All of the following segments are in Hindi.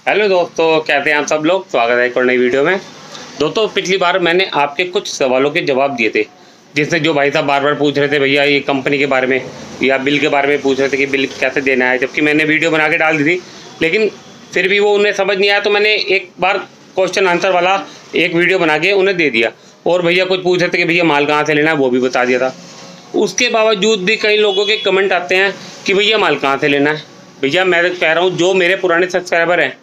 हेलो दोस्तों, कैसे हैं आप सब लोग। स्वागत है एक और नई वीडियो में। दोस्तों, पिछली बार मैंने आपके कुछ सवालों के जवाब दिए थे, जिससे जो भाई साहब बार बार पूछ रहे थे भैया ये कंपनी के बारे में या बिल के बारे में पूछ रहे थे कि बिल कैसे देना है, जबकि मैंने वीडियो बना के डाल दी थी, लेकिन फिर भी वो उन्हें समझ नहीं आया। तो मैंने एक बार क्वेश्चन आंसर वाला एक वीडियो बना के उन्हें दे दिया। और भैया कुछ पूछ रहे थे कि भैया माल कहाँ से लेना है, वो भी बता दिया था। उसके बावजूद भी कई लोगों के कमेंट आते हैं कि भैया माल कहाँ से लेना है। भैया मैं तो कह रहा हूँ, जो मेरे पुराने सब्सक्राइबर हैं,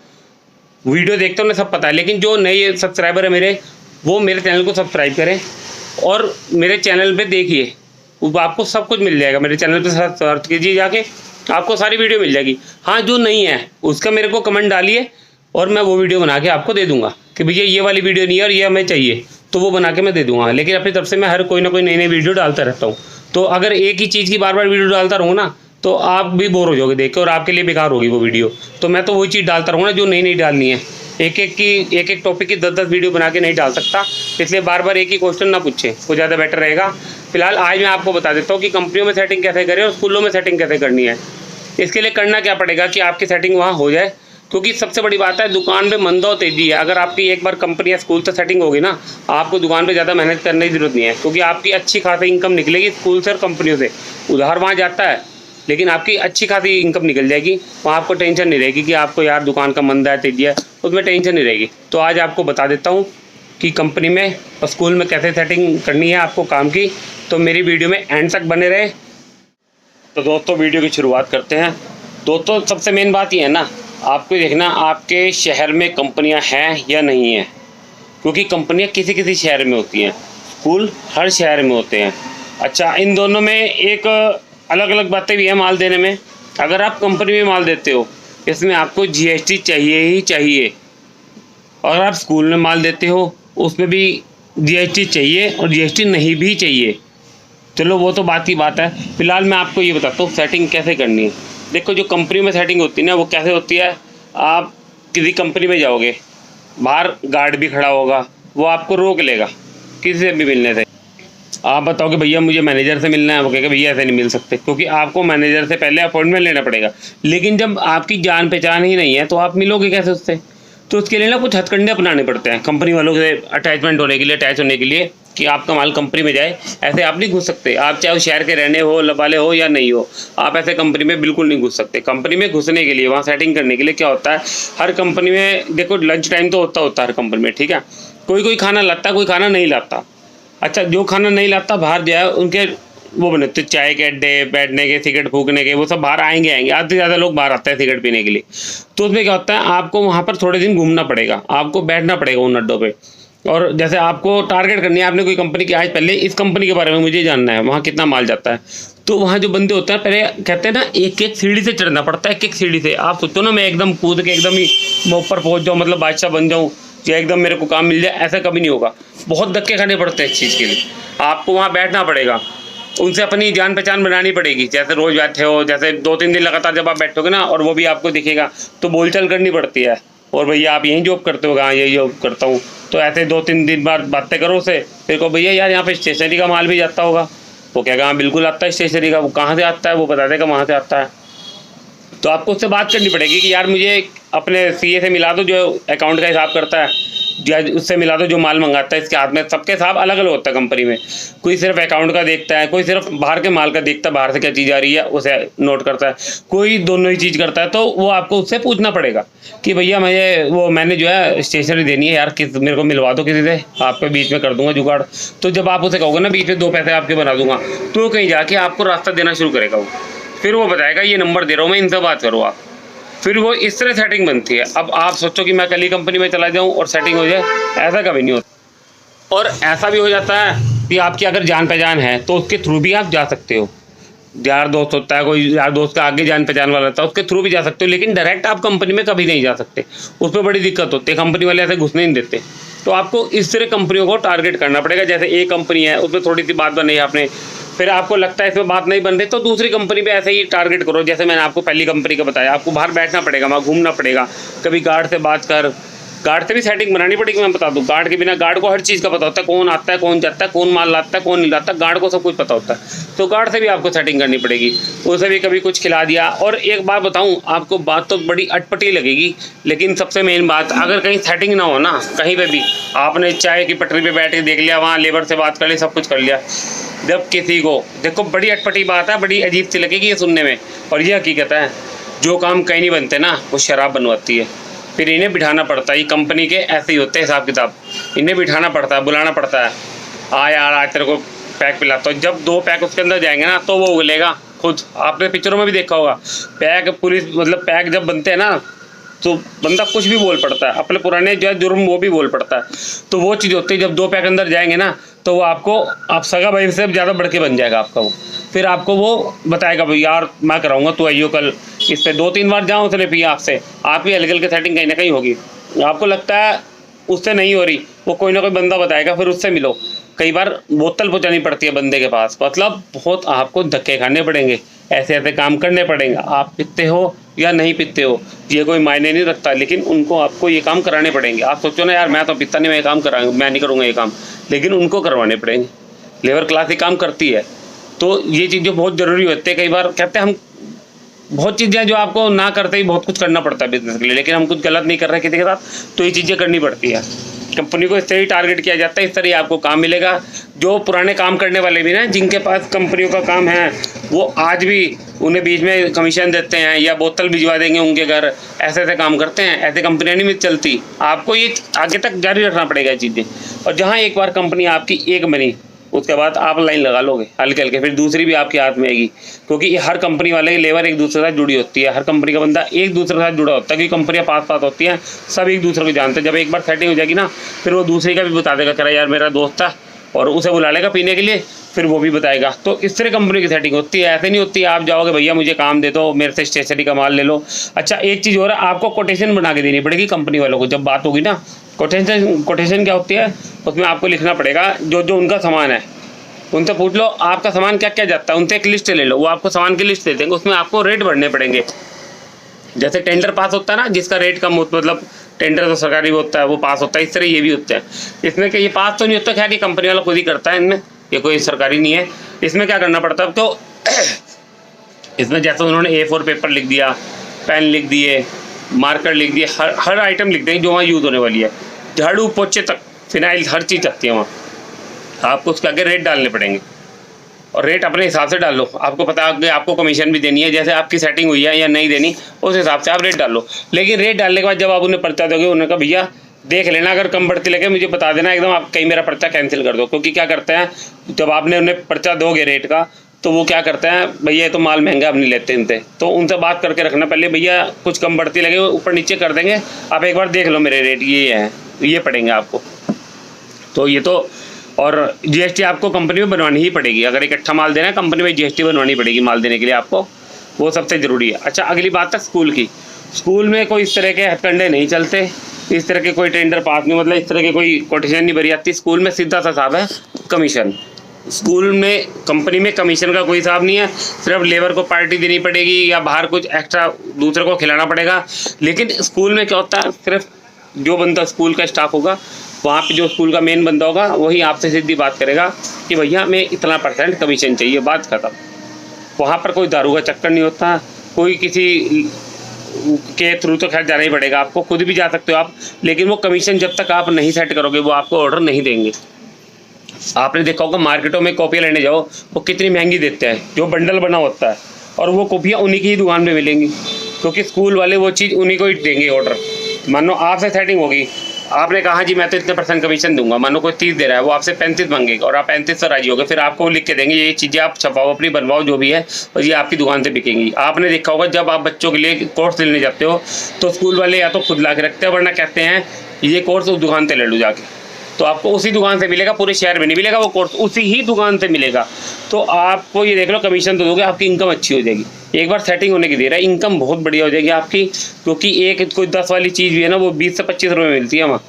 वीडियो देखते हो उन्हें सब पता है, लेकिन जो नए सब्सक्राइबर है मेरे, वो मेरे चैनल को सब्सक्राइब करें और मेरे चैनल पे देखिए, आपको सब कुछ मिल जाएगा। मेरे चैनल पे सर्च कीजिए जाके, आपको सारी वीडियो मिल जाएगी। हाँ, जो नहीं है उसका मेरे को कमेंट डालिए और मैं वो वीडियो बना के आपको दे दूंगा कि भैया ये वाली वीडियो नहीं है और ये हमें चाहिए, तो वो बना के मैं दे दूंगा। लेकिन अपनी तरफ से मैं हर कोई ना कोई नई नई वीडियो डालता रहता हूँ। तो अगर एक ही चीज़ की बार बार वीडियो डालता रहूँ ना, तो आप भी बोर हो जाओगे देख के और आपके लिए बेकार होगी वो वीडियो। तो मैं तो वही चीज़ डालता रहूँगा जो नई नई डालनी है। एक एक टॉपिक की 10-10 वीडियो बना के नहीं डाल सकता, इसलिए बार बार एक ही क्वेश्चन ना पूछें, वो ज़्यादा बेटर रहेगा। फिलहाल आज मैं आपको बता देता हूँ कि कंपनियों में सेटिंग कैसे करें और स्कूलों में सेटिंग कैसे करनी है। इसके लिए करना क्या पड़ेगा कि आपकी सेटिंग वहाँ हो जाए, क्योंकि सबसे बड़ी बात है, दुकान पे मंदा और तेजी है। अगर आपकी एक बार कंपनी या स्कूल से सेटिंग होगी ना, आपको दुकान पे ज़्यादा मेहनत करने की जरूरत नहीं है, क्योंकि आपकी अच्छी खासी इनकम निकलेगी स्कूल से और कंपनियों से। उधार वहाँ जाता है, लेकिन आपकी अच्छी खासी इनकम निकल जाएगी। वहाँ आपको टेंशन नहीं रहेगी कि आपको यार दुकान का मंदा है, तेजी है, उसमें टेंशन नहीं रहेगी। तो आज आपको बता देता हूँ कि कंपनी में और स्कूल में कैसे सेटिंग करनी है आपको काम की। तो मेरी वीडियो में एंड तक बने रहे। तो दोस्तों, वीडियो की शुरुआत करते हैं। दोस्तों, सबसे मेन बात ये है ना, आपको देखना आपके शहर में कंपनियां हैं या नहीं हैं, क्योंकि कंपनियां किसी किसी शहर में होती हैं, स्कूल हर शहर में होते हैं। अच्छा, इन दोनों में एक अलग अलग बातें भी हैं माल देने में। अगर आप कंपनी में माल देते हो, इसमें आपको जीएसटी चाहिए ही चाहिए, और आप स्कूल में माल देते हो उसमें भी जीएसटी चाहिए और जीएसटी नहीं भी चाहिए। चलो वो तो बात की बात है। फिलहाल मैं आपको ये बताता हूँ सेटिंग कैसे करनी है। देखो, जो कंपनी में सेटिंग होती है ना, वो कैसे होती है। आप किसी कंपनी में जाओगे, बाहर गार्ड भी खड़ा होगा, वो आपको रोक लेगा किसी से भी मिलने से। आप बताओगे भैया मुझे मैनेजर से मिलना है, वो कहेगा भैया ऐसे नहीं मिल सकते, क्योंकि आपको मैनेजर से पहले अपॉइंटमेंट लेना पड़ेगा। लेकिन जब आपकी जान पहचान ही नहीं है, तो आप मिलोगे कैसे उससे। तो उसके लिए ना कुछ हथकंडे अपनाने पड़ते हैं कंपनी वालों से अटैचमेंट होने के लिए, अटैच होने के लिए, कि आपका माल कंपनी में जाए। ऐसे आप नहीं घुस सकते। आप चाहे शहर के रहने हो, वाले हो या नहीं हो, आप ऐसे कंपनी में बिल्कुल नहीं घुस सकते। कंपनी में घुसने के लिए, वहाँ सेटिंग करने के लिए क्या होता है, हर कंपनी में देखो लंच टाइम तो होता है हर कंपनी में, ठीक है। कोई खाना लाता, कोई खाना नहीं लाता। अच्छा, जो खाना नहीं लाता बाहर जाए, उनके वो बने तो चाय के अड्डे, बैठने के, सिगरेट फूकने के, वो सब बाहर आएंगे। आधे से ज़्यादा लोग बाहर आते हैं सिगरेट पीने के लिए। तो उसमें क्या होता है, आपको वहाँ पर थोड़े दिन घूमना पड़ेगा, आपको बैठना पड़ेगा उन अड्डों पे। और जैसे आपको टारगेट करनी है, आपने कोई कंपनी की, आज पहले इस कंपनी के बारे में मुझे जानना है, वहाँ कितना माल जाता है। तो वहाँ जो बंदे होते हैं, पहले कहते हैं ना, एक एक सीढ़ी से चढ़ना पड़ता है, एक सीढ़ी से। आप सोचो ना, मैं एकदम कूद के एकदम ही मैं ऊपर पहुँच जाऊँ, मतलब बादशाह बन जाऊँ या एकदम मेरे को काम मिल जाए, ऐसा कभी नहीं होगा। बहुत धक्के खाने पड़ते हैं इस चीज़ के लिए। आपको वहाँ बैठना पड़ेगा, उनसे अपनी जान पहचान बनानी पड़ेगी। जैसे रोज़ बैठे हो, जैसे 2-3 दिन लगातार जब आप बैठोगे ना, और वो भी आपको दिखेगा, तो बोलचाल करनी पड़ती है। और भैया आप यहीं जॉब करते हो? हाँ, यही जॉब करता हूँ। तो ऐसे 2-3 दिन बाद बातें करो उसे, फिर को भैया यार यहाँ पे स्टेशनरी का माल भी जाता होगा। वो कहेगा हाँ बिल्कुल आता है स्टेशनरी का। वो कहाँ से आता है, वो बता देगा वहाँ से आता है। तो आपको उससे बात करनी पड़ेगी कि यार मुझे अपने सीए से मिला दो, जो अकाउंट का हिसाब करता है, या उससे मिला दो जो माल मंगाता है। इसके हाथ में सबके हिसाब अलग अलग होता है कंपनी में। कोई सिर्फ अकाउंट का देखता है, कोई सिर्फ बाहर के माल का देखता है, बाहर से क्या चीज़ आ रही है उसे नोट करता है, कोई दोनों ही चीज़ करता है। तो वो आपको उससे पूछना पड़ेगा कि भैया मैंने जो है स्टेशनरी देनी है यार, मेरे को मिलवा दो किसी से, आपके बीच में कर दूंगा जुगाड़। तो जब आप उसे कहोगे ना बीच में 2 पैसे आपके बना दूंगा, तो कहीं जाके आपको रास्ता देना शुरू करेगा वो। फिर वो बताएगा ये नंबर दे रहा हूँ मैं, इनसे बात करो आप। फिर वो इस तरह सेटिंग बनती है। अब आप सोचो कि मैं कल ही कंपनी में चला जाऊं और सेटिंग हो जाए, ऐसा कभी नहीं होता। और ऐसा भी हो जाता है कि आपकी अगर जान पहचान है तो उसके थ्रू भी आप जा सकते हो। यार दोस्त होता है, कोई यार दोस्त का आगे जान पहचान वाला होता है, उसके थ्रू भी जा सकते हो। लेकिन डायरेक्ट आप कंपनी में कभी नहीं जा सकते, उसमें बड़ी दिक्कत होती है। कंपनी वाले ऐसे घुसने नहीं देते। तो आपको इस तरह कंपनियों को टारगेट करना पड़ेगा। जैसे एक कंपनी है, उसमें थोड़ी सी बात बनी आपने, फिर आपको लगता है इसमें बात नहीं बन रही, तो दूसरी कंपनी पे ऐसे ही टारगेट करो। जैसे मैंने आपको पहली कंपनी का बताया, आपको बाहर बैठना पड़ेगा, वहाँ घूमना पड़ेगा, कभी गार्ड से बात कर, गार्ड से भी सेटिंग बनानी पड़ेगी। मैं बता दूं, गार्ड के बिना, गार्ड को हर चीज़ का पता होता है, कौन आता है, कौन जाता है, कौन माल लाता है, कौन नहीं लाता, गार्ड को सब कुछ पता होता है। तो गार्ड से भी आपको सेटिंग करनी पड़ेगी, उसे भी कभी कुछ खिला दिया। और एक बात बताऊं आपको, बात तो बड़ी अटपटी लगेगी, लेकिन सबसे मेन बात, अगर कहीं सेटिंग ना हो ना, कहीं पे भी आपने चाय की पटरी पे बैठ के देख लिया, वहाँ लेबर से बात कर ली, सब कुछ कर लिया, जब किसी को, देखो बड़ी अटपटी बात है, बड़ी अजीब सी लगेगी ये सुनने में, और ये हकीकत है, जो काम कहीं नहीं बनते ना, वो शराब बनवाती है। फिर इन्हें बिठाना पड़ता है, ये कंपनी के ऐसे ही होते हैं हिसाब किताब, इन्हें बिठाना पड़ता है, बुलाना पड़ता है, आ यार आज तेरे को पैक पिलाता हूँ। जब 2 पैक उसके अंदर जाएंगे ना, तो वो उगलेगा खुद। आपने पिक्चरों में भी देखा होगा, पैक पुलिस मतलब पैक जब बनते हैं ना, तो बंदा कुछ भी बोल पड़ता है, अपने पुराने जो है जुर्म वो भी बोल पड़ता है। तो वो चीज़ होती है, जब 2 पैक अंदर जाएंगे ना, तो वो आपको, आप सगा भाई से ज़्यादा बढ़ के बन जाएगा आपका वो। फिर आपको वो बताएगा भाई यार मैं कराऊंगा, तू आइयो कल इस पर 2-3 बार जाओ, उसने पिया आपसे, आपकी हल्के हल्के सेटिंग कहीं ना कहीं होगी। आपको लगता है उससे नहीं हो रही, वो कोई ना कोई बंदा बताएगा, फिर उससे मिलो। कई बार बोतल पहुँचानी पड़ती है बंदे के पास, मतलब बहुत आपको धक्के खाने पड़ेंगे, ऐसे ऐसे काम करने पड़ेंगे। आप पीते हो या नहीं पीते हो ये कोई मायने नहीं रखता, लेकिन उनको आपको ये काम कराने पड़ेंगे। आप सोचो ना यार मैं तो पीता नहीं, मैं ये काम कराऊंगा, मैं नहीं करूँगा ये काम, लेकिन उनको करवाने पड़ेंगे। लेबर क्लास ये काम करती है, तो ये चीज़ें बहुत ज़रूरी होती है। कई बार कहते हैं हम बहुत चीज़ें जो आपको ना करते ही बहुत कुछ करना पड़ता है बिजनेस के लिए, लेकिन हम कुछ गलत नहीं कर रहे किसी के साथ, तो ये चीज़ें करनी पड़ती है। कंपनी को इस तरह ही टारगेट किया जाता है, इस तरह ही आपको काम मिलेगा। जो पुराने काम करने वाले भी ना, जिनके पास कंपनियों का काम है, वो आज भी उन्हें बीच में कमीशन देते हैं या बोतल भिजवा देंगे उनके घर, ऐसे ऐसे काम करते हैं। ऐसे कंपनियाँ नहीं चलती, आपको ये आगे तक जारी रखना पड़ेगा ये चीज़ें। और जहाँ एक बार कंपनी आपकी एक बनी, उसके बाद आप लाइन लगा लोगे हल्के हल्के, फिर दूसरी भी आपके हाथ में आएगी, क्योंकि हर कंपनी वाले की लेबर एक दूसरे के साथ जुड़ी होती है, हर कंपनी का बंदा एक दूसरे के साथ जुड़ा होता है, क्योंकि कंपनियां पास पास होती हैं, सब एक दूसरे को जानते हैं। जब एक बार सेटिंग हो जाएगी ना, फिर वो दूसरे का भी बता देगा, कह यार मेरा दोस्त था, और उसे बुला लेगा पीने के लिए, फिर वो भी बताएगा। तो इस तरह कंपनी की सेटिंग होती है, ऐसे नहीं होती आप जाओगे भैया मुझे काम दे दो, मेरे से स्टेशनरी का माल ले लो। अच्छा एक चीज़ हो रहा है, आपको कोटेशन बना के देनी पड़ेगी कंपनी वालों को। जब बात होगी ना, कोटेशन क्या होती है, उसमें आपको लिखना पड़ेगा जो जो उनका सामान है, उनसे पूछ लो आपका सामान क्या क्या जाता है, उनसे एक लिस्ट ले लो, वो आपको सामान की लिस्ट दे देंगे, उसमें आपको रेट भरने पड़ेंगे। जैसे टेंडर पास होता है ना, जिसका रेट कम होता, मतलब टेंडर तो सरकारी भी होता है, वो पास होता है, इस तरह ये भी होता है। इसमें कि ये पास तो नहीं होता, खैर ये कंपनी वाला खुद ही करता है, इनमें ये कोई सरकारी नहीं है। इसमें क्या करना पड़ता है, तो इसमें जैसे उन्होंने A4 पेपर लिख दिया, पेन लिख दिए, मार्कर लिख दिए, हर आइटम लिख देंगे जो वहाँ यूज़ होने वाली है, झाड़ू पोछे तक, फिनाइल, हर चीज़ आती है वहाँ। आपको उसके आगे रेट डालने पड़ेंगे, और रेट अपने हिसाब से डाल लो। आपको पता है कि आपको कमीशन भी देनी है, जैसे आपकी सेटिंग हुई है या नहीं देनी, उस हिसाब से आप रेट डाल लो। लेकिन रेट डालने के बाद जब आप उन्हें पर्चा दोगे, उन्होंने कहा भैया देख लेना, अगर कम बढ़ती लगे मुझे बता देना एकदम, आप कहीं मेरा पर्चा कैंसिल कर दो। क्योंकि क्या करते हैं, जब आपने उन्हें पर्चा दोगे रेट का, तो वो क्या करते हैं, भैया ये तो माल महंगा अब नहीं लेते इनसे, तो उनसे बात करके रखना पहले, भैया कुछ कम बढ़ती लगे ऊपर नीचे कर देंगे, आप एक बार देख लो मेरे रेट ये हैं, ये पड़ेंगे आपको। तो ये तो, और GST आपको कंपनी में बनवानी ही पड़ेगी। अगर इकट्ठा माल देना है कंपनी में GST बनवानी पड़ेगी माल देने के लिए आपको, वो सबसे ज़रूरी है। अच्छा अगली बात है स्कूल की। स्कूल में कोई इस तरह के हथकंडे नहीं चलते, इस तरह के कोई टेंडर पास नहीं, मतलब इस तरह के कोई कोटेशन नहीं भरी जाती। स्कूल में सीधा सा हिसाब है कमीशन। स्कूल में, कंपनी में कमीशन का कोई हिसाब नहीं है, सिर्फ लेबर को पार्टी देनी पड़ेगी या बाहर कुछ एक्स्ट्रा दूसरे को खिलाना पड़ेगा। लेकिन स्कूल में क्या होता है, सिर्फ जो बंदा स्कूल का स्टाफ होगा, वहाँ पे जो स्कूल का मेन बंदा होगा, वही आपसे सीधी बात करेगा कि भैया हमें इतना % कमीशन चाहिए, बात खत्म। वहाँ पर कोई दारू का चक्कर नहीं होता, कोई किसी के थ्रू तो खैर जाना ही पड़ेगा, आपको खुद भी जा सकते हो आप, लेकिन वो कमीशन जब तक आप नहीं सेट करोगे वो आपको ऑर्डर नहीं देंगे। आपने देखा होगा मार्केटों में कॉपियाँ लेने जाओ, वो कितनी महंगी देते हैं, जो बंडल बना होता है, और वो कॉपियाँ उन्हीं की ही दुकान पे मिलेंगी, क्योंकि स्कूल वाले वो चीज़ उन्हीं को ही देंगे ऑर्डर। मानो आपसे सेटिंग होगी, आपने कहा जी मैं तो इतने % कमीशन दूंगा, मानो कोई 30 दे रहा है, वो आपसे 35 मांगेगा और आप 35 से राजी होगे, फिर आपको वो लिख के देंगे ये चीज़ें आप छपाओ अपनी, बनवाओ जो भी है, और ये आपकी दुकान से बिकेंगी। आपने देखा होगा जब आप बच्चों के लिए कोर्स लेने जाते हो, तो स्कूल वाले या तो खुद ला के रखते हैं, वरना कहते हैं ये कोर्स उस दुकान से ले लो जाके, तो आपको उसी दुकान से मिलेगा, पूरे शहर में नहीं मिलेगा वो कोर्स, उसी ही दुकान से मिलेगा। तो आपको ये देख लो कमीशन तो दोगे, आपकी इनकम अच्छी हो जाएगी। एक बार सेटिंग होने की देर है, इनकम बहुत बढ़िया हो जाएगी आपकी, क्योंकि एक कोई 10 वाली चीज़ भी है ना, वो 20 से 25 रुपये में मिलती है वहाँ,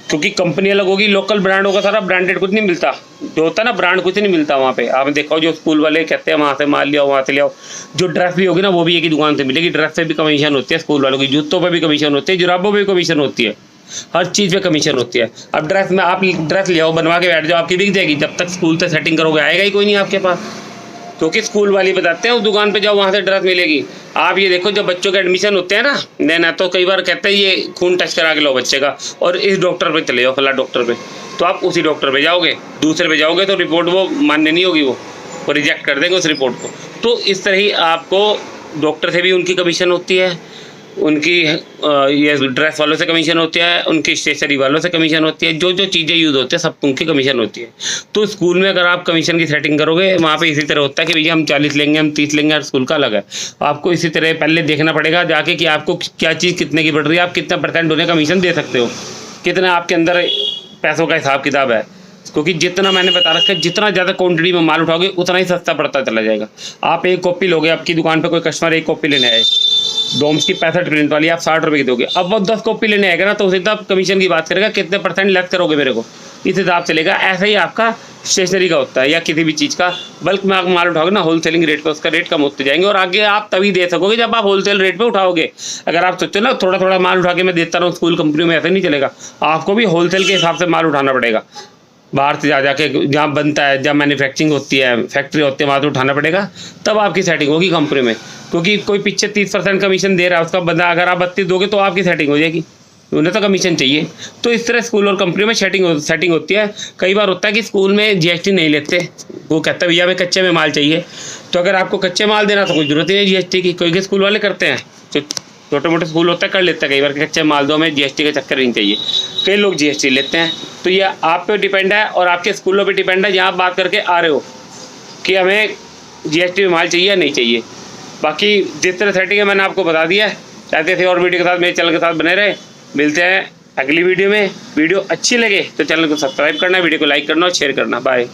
क्योंकि कंपनी अलग होगी, लोकल ब्रांड होगा सारा, ब्रांडेड कुछ नहीं मिलता, जो होता है ना ब्रांड कुछ नहीं मिलता वहाँ पे। आपने देखा जो स्कूल वाले कहते हैं वहाँ से माल लियाओ, वहाँ से लियाओ। जो ड्रेस भी होगी ना, वो भी एक ही दुकान से मिलेगी, ड्रेस से भी कमीशन होती है स्कूल वालों की, जूतों पर भी कमीशन होती है, जुराबों पर भी कमीशन होती है। हर चीज़ पे कमीशन होती है। अब ड्रेस में आप ड्रेस ले आओ, बनवा के बैठ जाओ, आपकी बिक जाएगी। जब तक स्कूल से सेटिंग करोगे आएगा ही कोई नहीं आपके पास, क्योंकि स्कूल वाली बताते हैं उस दुकान पे जाओ, वहाँ से ड्रेस मिलेगी। आप ये देखो, जब बच्चों के एडमिशन होते हैं ना, देना तो कई बार कहते हैं ये खून टेस्ट करा के लो बच्चे का, और इस डॉक्टर पे चले जाओ, फला डॉक्टर पे, तो आप उसी डॉक्टर पे जाओगे। दूसरे पे जाओगे तो रिपोर्ट वो मान्य नहीं होगी, वो रिजेक्ट कर देंगे उस रिपोर्ट को। तो इस तरह ही आपको डॉक्टर से भी उनकी कमीशन होती है, उनकी ये ड्रेस वालों से कमीशन होती है, उनकी स्टेशनरी वालों से कमीशन होती है, जो जो चीज़ें यूज़ होती है सब उनकी कमीशन होती है। तो स्कूल में अगर आप कमीशन की सेटिंग करोगे, वहाँ पे इसी तरह होता है कि भैया हम 40 लेंगे, हम 30 लेंगे, हर स्कूल का अलग है। आपको इसी तरह पहले देखना पड़ेगा जाके कि आपको क्या चीज़ कितने की पड़ रही है, आप कितना % उन्हें कमीशन दे सकते हो, कितना आपके अंदर पैसों का हिसाब किताब है। क्योंकि जितना मैंने बता रखा है, जितना ज़्यादा क्वांटिटी में माल उठाओगे उतना ही सस्ता पड़ता चला जाएगा। आप एक कॉपी लोगे, आपकी दुकान पे कोई कस्टमर एक कॉपी लेने आए, डोम्स की 65 प्रिंट वाली, आप 60 रुपये की दोगे। अब वो 10 कॉपी लेने आएगा ना, तो उस हिसाब कमीशन की बात करेगा, कितने % लेस करोगे मेरे को, इस हिसाब से लेगा। ऐसा ही आपका स्टेशनरी का होता है या किसी भी चीज़ का बल्क में आप माल उठाओगे ना, होलसेलिंग रेट पे उसका रेट कम होते जाएंगे, और आगे आप तभी दे सकोगे जब आप होलसेल रेट पे उठाओगे। अगर आप सोचो ना थोड़ा थोड़ा माल उठा के मैं देता रहूँ स्कूल कंपनी में, ऐसे नहीं चलेगा। आपको भी होलसेल के हिसाब से माल उठाना पड़ेगा, बाहर से जा के जहाँ बनता है, जहाँ मैन्युफैक्चरिंग होती है, फैक्ट्री होती है, वहाँ से उठाना पड़ेगा, तब आपकी सेटिंग होगी कंपनी में। क्योंकि कोई पीछे 30% कमीशन दे रहा है उसका बंदा, अगर आप 32 दोगे तो आपकी सेटिंग हो जाएगी, उन्हें तो कमीशन चाहिए। तो इस तरह स्कूल और कंपनी में सेटिंग होती है। कई बार होता है कि स्कूल में GST नहीं लेते, वो कहता है भैया हमें कच्चे में माल चाहिए, तो अगर आपको कच्चे माल देना तो कोई ज़रूरत ही नहीं GST की। कोई स्कूल वाले करते हैं, जो छोटे मोटे स्कूल होता है कर लेते हैं कई बार, कच्चे माल दो, हमें GST का चक्कर नहीं चाहिए। कई लोग GST लेते हैं। तो ये आप पे डिपेंड है और आपके स्कूलों पे डिपेंड है, जहाँ आप बात करके आ रहे हो कि हमें GST में माल चाहिए या नहीं चाहिए। बाकी जिस तरह सेटिंग है मैंने आपको बता दिया है। चाहते थे और वीडियो के साथ मेरे चैनल के साथ बने रहे। मिलते हैं अगली वीडियो में। वीडियो अच्छी लगे तो चैनल को सब्सक्राइब करना, वीडियो को लाइक करना और शेयर करना। बाय।